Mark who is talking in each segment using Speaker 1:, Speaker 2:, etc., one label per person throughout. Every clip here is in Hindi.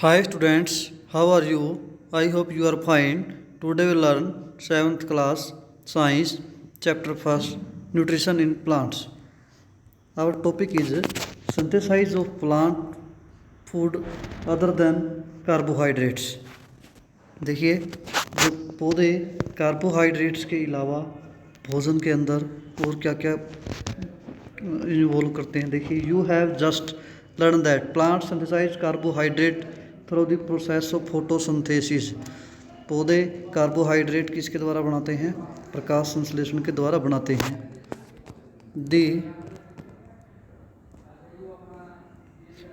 Speaker 1: Hi students, how are you? I hope you are fine. Today we learn 7th class Science chapter 1st Nutrition in Plants. Our topic is synthesis of plant food other than carbohydrates. देखिए जो पौधे कार्बोहाइड्रेट्स के अलावा भोजन के अंदर और क्या क्या इन्वॉल्व करते हैं। देखिए you have just learn that plant synthesise carbohydrate through the process of photosynthesis. पौधे कार्बोहाइड्रेट किसके द्वारा बनाते हैं? प्रकाश संश्लेषण के द्वारा बनाते हैं। The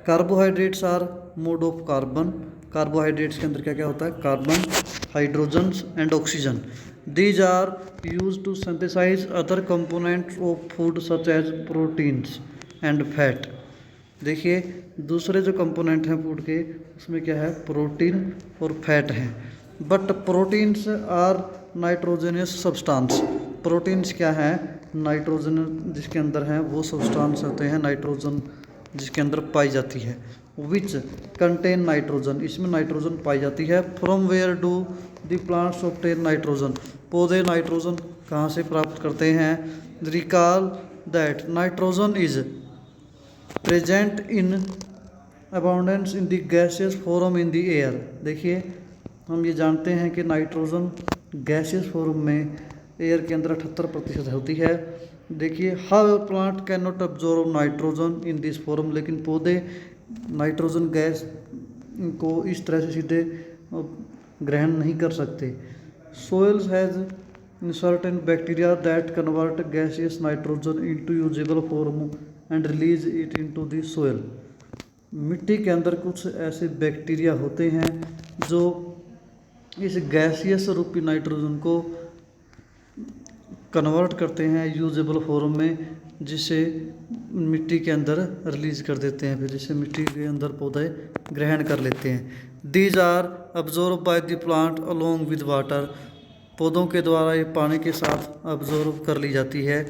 Speaker 1: carbohydrates are made of carbon. Carbohydrates के अंदर क्या क्या होता है? Carbon, hydrogen and oxygen. These are use to synthesise other components of food such as proteins and fat. देखिए दूसरे जो कंपोनेंट हैं फूड के उसमें क्या है? प्रोटीन और फैट हैं। But proteins are nitrogenous substance. Proteins क्या है? नाइट्रोजन जिसके अंदर है वो सब्सटेंस होते हैं, नाइट्रोजन जिसके अंदर पाई जाती है। विच कंटेन नाइट्रोजन, इसमें नाइट्रोजन पाई जाती है। From where do the plants obtain nitrogen, पौधे नाइट्रोजन कहाँ से प्राप्त करते हैं? Recall that nitrogen is present in abundance in the gaseous form in the air. देखिए हम ये जानते हैं कि नाइट्रोजन गैसियस फॉर्म में एयर के अंदर 78% होती है। देखिए how plant can not absorb nitrogen in this form, लेकिन पौधे नाइट्रोजन गैस को इस तरह से सीधे ग्रहण नहीं कर सकते। Soils has certain bacteria that convert gaseous nitrogen into usable form and release it into the soil. मिट्टी के अंदर कुछ ऐसे बैक्टीरिया होते हैं जो इस गैसियस रूपी नाइट्रोजन को कन्वर्ट करते हैं यूजेबल फॉर्म में, जिसे मिट्टी के अंदर रिलीज कर देते हैं, फिर जिसे मिट्टी के अंदर पौधे ग्रहण कर लेते हैं। These are absorb by the plant along with water. पौधों के द्वारा ये पानी के साथ अब्जॉर्ब कर ली जाती है।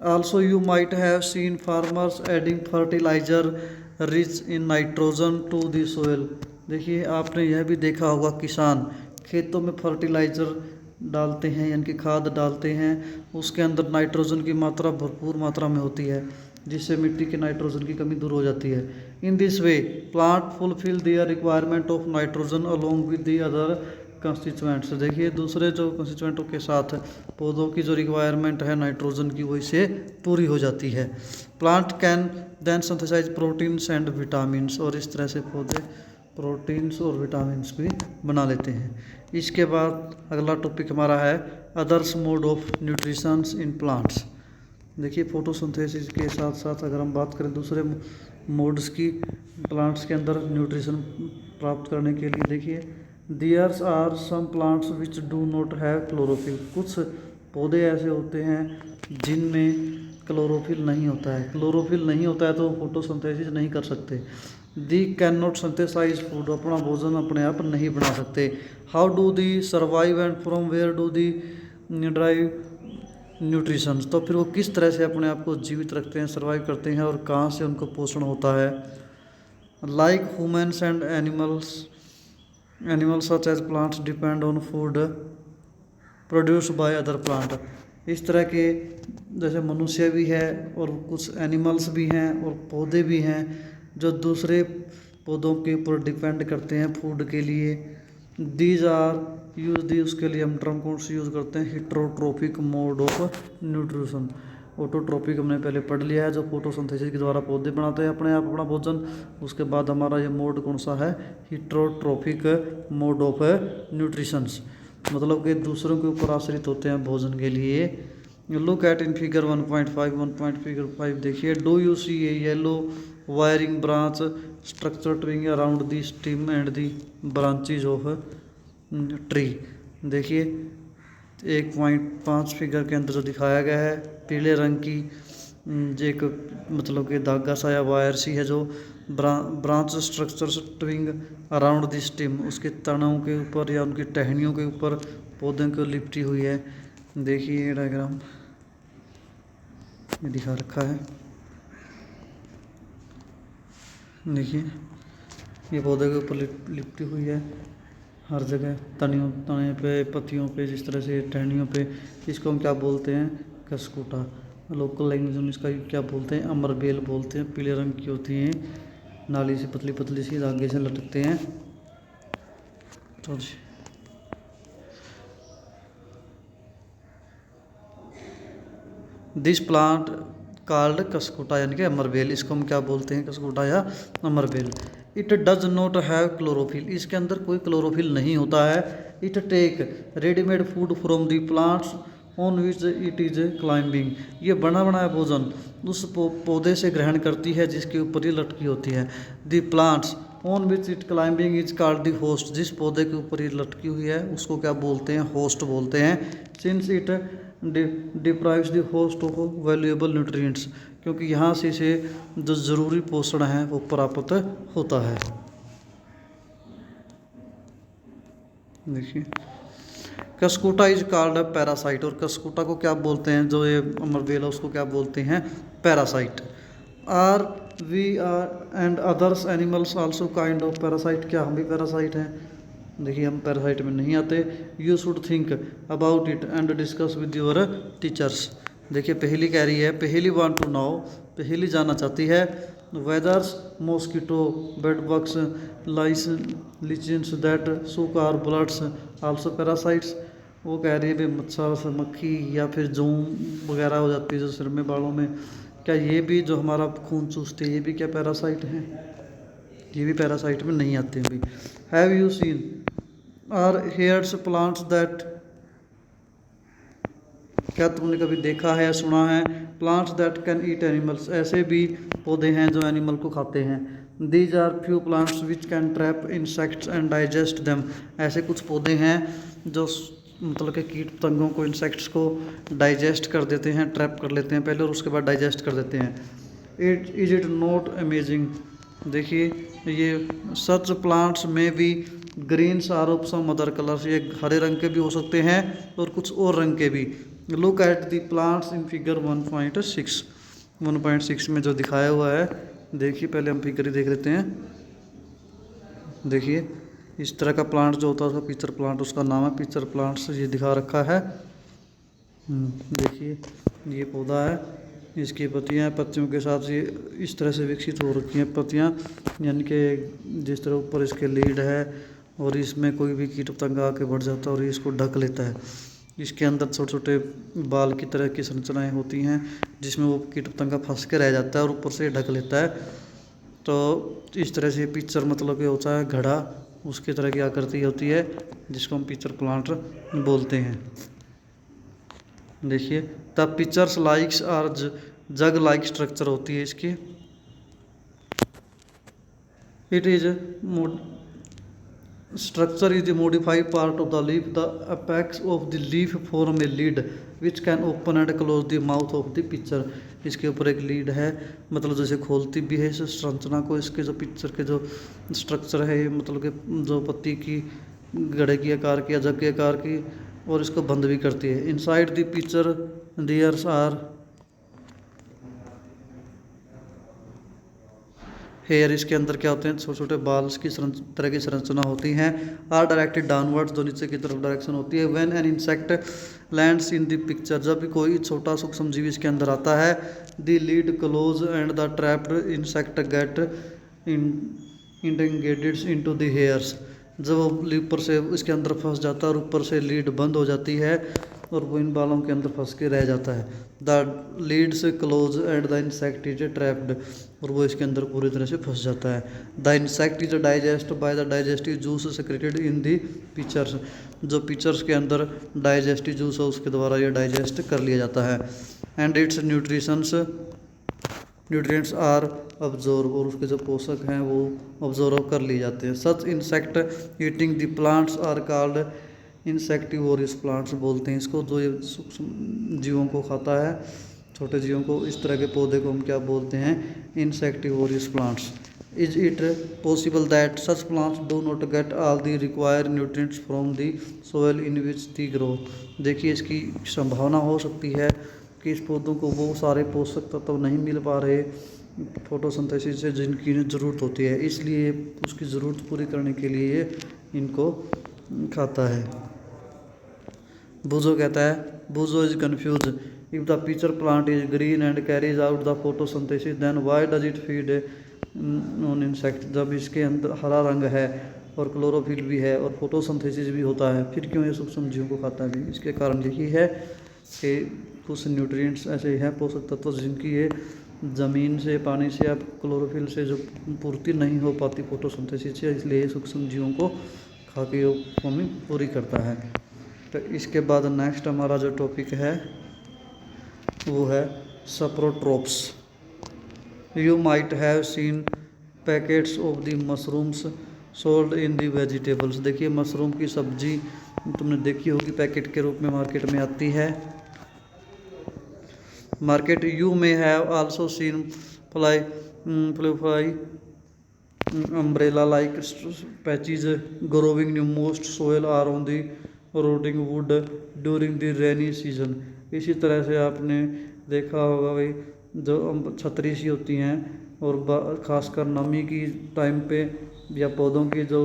Speaker 1: Also you might have seen farmers adding fertiliser rich in nitrogen to the soil. देखिए आपने यह भी देखा होगा किसान खेतों में फर्टिलाइज़र डालते हैं, यानी कि खाद डालते हैं, उसके अंदर नाइट्रोजन की मात्रा भरपूर मात्रा में होती है, जिससे मिट्टी के नाइट्रोजन की कमी दूर हो जाती है। In this way plant fulfil their requirement of nitrogen along with the other constituents. देखिए दूसरे जो कंस्टिट्यूएंटों के साथ पौधों की जो रिक्वायरमेंट है नाइट्रोजन की वो इससे पूरी हो जाती है। Plant can then synthesise proteins and vitamins, और इस तरह से पौधे प्रोटीन्स और विटामिन्स भी बना लेते हैं। इसके बाद अगला टॉपिक हमारा है others mode of nutritions in plants. देखिए फोटोसिंथेसिस के साथ साथ अगर हम बात करें दूसरे मोड्स की प्लांट्स के अंदर न्यूट्रिशन प्राप्त करने के लिए, देखिए there's are some plants which do not have chlorophyll. कुछ पौधे ऐसे होते हैं जिनमें क्लोरोफिल नहीं होता है। क्लोरोफिल नहीं होता है तो फोटोसिंथेसिस नहीं कर सकते। They can not synthesise food, अपना भोजन अपने आप नहीं बना सकते। How do they survive and from where do they derive nutritions, तो फिर वो किस तरह से अपने आप को जीवित रखते हैं, सर्वाइव करते हैं, और कहाँ से उनको पोषण होता है। Like humans and animals such as plants depend on food produce by other plant. इस तरह के जैसे मनुष्य भी है और कुछ एनिमल्स भी हैं और पौधे भी हैं जो दूसरे पौधों के ऊपर डिपेंड करते हैं फूड के लिए। दीज आर यूज दी, उसके लिए हम टर्म कौन सी यूज़ करते हैं? Heterotrophic mode of nutrition. Autotrophic हमने पहले पढ़ लिया है, जो फोटोसिंथेसिस के द्वारा पौधे बनाते हैं अपने आप अपना भोजन। उसके बाद हमारा ये मोड कौन सा है? हिट्रोट्रोपिक मोड ऑफ न्यूट्रिशंस, मतलब कि दूसरों के ऊपर आश्रित होते हैं भोजन के लिए। लुक एट इन फिगर 1.5 देखिए do you see a yellow wiring branch structure twining around the stem and the branches of tree. देखिए 1.5 फिगर के अंदर जो दिखाया गया है पीले रंग की एक मतलब कि धागा सा या वायर सी है जो branch structure twining around the stem, उसके तनों के ऊपर या उनकी टहनियों के ऊपर पौधों को लिपटी हुई है। देखिए ये डायग्राम ये दिखा रखा है। देखिए ये पौधे के ऊपर लिपटी हुई है हर जगह, तने पे, पत्तियों पे, जिस तरह से टहनियों पे। इसको हम क्या बोलते हैं? कसकूटा। लोकल लैंग्वेज में इसका क्या बोलते हैं? अमरबेल बोलते हैं। पीले रंग की होती हैं, नाली से पतली पतली सी धागे से लटकते हैं। तो दिस प्लांट कॉल्ड कसकूटा यानी कि अमरबेल, इसको हम क्या बोलते हैं? कसकूटा या अमरबेल। It does not have chlorophyll, इसके अंदर कोई क्लोरोफिल नहीं होता है। It take readymade food from the plants on which it is climbing, ये बना बनाया भोजन उस पौधे से ग्रहण करती है जिसके ऊपर ये लटकी होती है। दी plants on which it climbing is called the host, जिस पौधे के ऊपर ये लटकी हुई है उसको क्या बोलते हैं? होस्ट बोलते हैं। Since it deprives the host of valuable nutrients, क्योंकि यहाँ से इसे जो ज़रूरी पोषण है वो प्राप्त होता है। देखिए, कसकूटा इज कॉल्ड अ पैरासाइट, और कसकूटा को क्या बोलते हैं? जो ये अमरबेल है उसको क्या बोलते हैं? Parasite. Are we are and others animals also kind of parasite, क्या हम भी पैरासाइट हैं? देखिए, हम पैरासाइट में नहीं आते। You should think about it and discuss with your teachers. देखिए, पहेली कह रही है, पहेली वांट टू नो, पहेली जानना चाहती है whethers mosquito bed bugs lice lichens that suck our bloods also parasites. वो कह रही है भाई मच्छर, मक्खी या फिर जूं वगैरह हो जाती है जो सिर में, बालों में, क्या ये भी जो हमारा खून चूसते हैं ये भी क्या पैरासाइट हैं? ये भी पैरासाइट में नहीं आते हैं भाई। Have you seen or heard plants that, क्या तुमने कभी देखा है, सुना है? Plants that can eat animals, ऐसे भी पौधे हैं जो एनिमल को खाते हैं। These are few plants which can trap insects and digest them, ऐसे कुछ पौधे हैं जो मतलब कि कीट पतंगों को, इंसेक्ट्स को डाइजेस्ट कर देते हैं, ट्रैप कर लेते हैं पहले और उसके बाद डाइजेस्ट कर देते हैं। इट नॉट अमेजिंग, देखिए ये सच प्लांट्स में भी greens are of some other colours, ये हरे रंग के भी हो सकते हैं और कुछ और रंग के भी। Look at the plants in figure 1.6 में जो दिखाया हुआ है, देखिए पहले हम फिगर ही देख लेते हैं। देखिए, इस तरह का प्लांट जो होता है उसका पिक्चर प्लांट, उसका नाम है पिक्चर प्लांट्स, ये दिखा रखा है। देखिए, ये पौधा है, इसकी पत्तियां, पत्तियों के साथ ये इस तरह से विकसित हो रखी हैं पत्तियां, यानी कि जिस तरह ऊपर इसके लीड है और इसमें कोई भी कीट पतंग आके बढ़ जाता है और इसको ढक लेता है। इसके अंदर छोटे छोटे बाल की तरह की संरचनाएं होती हैं जिसमें वो कीट पतंगा फंस के रह जाता है और ऊपर से ढक लेता है। तो इस तरह से पिक्चर मतलब कि होता है घड़ा, उसकी तरह की आकृति होती है जिसको हम पिक्चर प्लांट बोलते हैं। देखिए, the pitchers likes are jug like structure होती है इसकी। It is structure is the modified part of the leaf, the apex of the leaf form a lid which can open and close the mouth of the pitcher. इसके ऊपर एक लीड है, मतलब जैसे खोलती भी है इस संरचना को। इसके जो पिक्चर के जो स्ट्रक्चर है, ये मतलब कि जो पत्ती की गड़े की आकार की या जग के आकार की, और इसको बंद भी करती है। Inside the pitcher there's are hair, इसके अंदर क्या होते हैं? छोटे छोटे बाल की तरह की संरचना होती हैं। आर डायरेक्टेड डाउनवर्ड्स, जो नीचे की तरफ डायरेक्शन होती है। When an insect lands in the picture, जब भी कोई छोटा सूक्ष्म जीव इसके अंदर आता है, the lid close and the trapped insect get entangled into the hairs, जब वो ऊपर से इसके अंदर फंस जाता है और ऊपर से लीड बंद हो जाती है और वो इन बालों के अंदर फंस के रह जाता है। द लीड से close and the insect is trapped, और वो इसके अंदर पूरी तरह से फंस जाता है। The insect is digest by the digestive juice secreted in the pictures, जो पिक्चर्स के अंदर डाइजेस्टिव जूस है उसके द्वारा ये डाइजेस्ट कर लिया जाता है। And its nutrients are absorb, और उसके जो पोषक हैं वो ऑब्जॉर्व कर लिए जाते हैं। Such insect eating the plants are called insectivorous plants बोलते हैं इसको, जो ये सूक्ष्म जीवों को खाता है, छोटे जीवों को, इस तरह के पौधे को हम क्या बोलते हैं? Insectivorous plants. Is it possible that such plants do not get all the required nutrients from the soil in which the grow. देखिए, इसकी संभावना हो सकती है कि इस पौधों को वो सारे पोषक तत्व नहीं मिल पा रहे फोटोसिंथेसिस से जिनकी ज़रूरत होती है, इसलिए उसकी ज़रूरत पूरी करने के लिए ये इनको खाता है। बुजो कहता है, Boojho is confuse, if the picture plant is green and carries out the photosynthesis then why does it feed on insect. जब इसके अंदर हरा रंग है और क्लोरोफिल भी है और फोटोसिंथेसिस भी होता है, फिर क्यों ये सूक्ष्म जीवों को खाता है? इसके कारण यही है कि कुछ न्यूट्रिएंट्स ऐसे हैं, पोषक तत्व, जिनकी ये ज़मीन से, पानी से या क्लोरोफिल से जो पूर्ति नहीं हो पाती फोटोसिंथेसिस से, इसलिए सूक्ष्म जीवों को खा के वो कमी पूरी करता है। तो इसके बाद नेक्स्ट हमारा जो टॉपिक है वो है saprotrophs. You might have seen packets of the mushrooms sold in the vegetables. देखिए, मशरूम की सब्जी तुमने देखी होगी, पैकेट के रूप में मार्केट में आती है। मार्केट यू में have also seen fly umbrella like patches growing in most soil are on the rotting wood during the rainy season। इसी तरह से आपने देखा होगा भाई, जो छतरी सी होती हैं और खासकर नमी की टाइम पे या पौधों की जो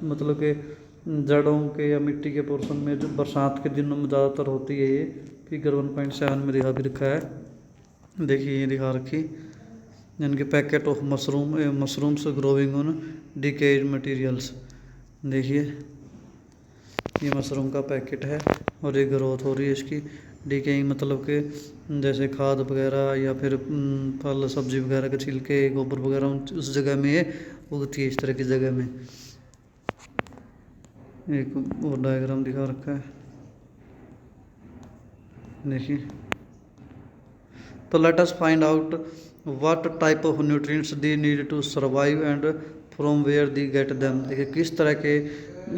Speaker 1: मतलब के जड़ों के या मिट्टी के पोर्शन में जो बरसात के दिनों में ज़्यादातर होती है, ये फिगर 1.7 में दिखा भी रखा है। देखिए, ये दिखा रखी, यानी कि packet of mushrooms growing on decays materials. देखिए, ये मशरूम का पैकेट है और ये ग्रोथ हो रही है इसकी। डिकेइंग मतलब कि जैसे खाद वगैरह या फिर फल सब्जी वगैरह के छिलके, गोबर वगैरह उस जगह में ये उगती है, इस तरह की जगह में। एक और डायग्राम दिखा रखा है, देखिए। तो let us find out what type of nutrients they need to survive and from where they get them. देखिए, किस तरह के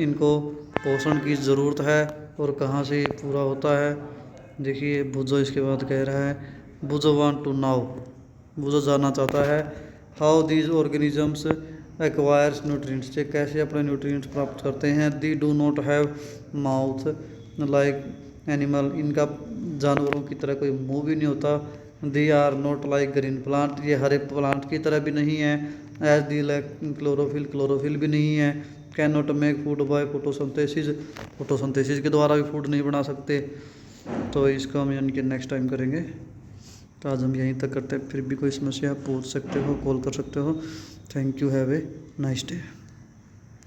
Speaker 1: इनको पोषण की ज़रूरत है और कहाँ से पूरा होता है। देखिए, बुजो इसके बाद कह रहा है, Boojho want to now, Boojho जानना चाहता है, how these organisms acquires nutrients, ये कैसे अपने न्यूट्रिएंट्स प्राप्त करते हैं। They do not have mouth like animal, इनका जानवरों की तरह कोई मुंह भी नहीं होता। They are not like green plant, ये हरे प्लांट की तरह भी नहीं है। एज दी लाइक क्लोरोफिल भी नहीं है। Can not make food by photosynthesis के द्वारा भी फूड नहीं बना सकते। तो इसको हम यानी कि नेक्स्ट टाइम करेंगे। तो आज हम यहीं तक करते हैं, फिर भी कोई समस्या आप पूछ सकते हो, कॉल कर सकते हो। Thank you, have a nice day.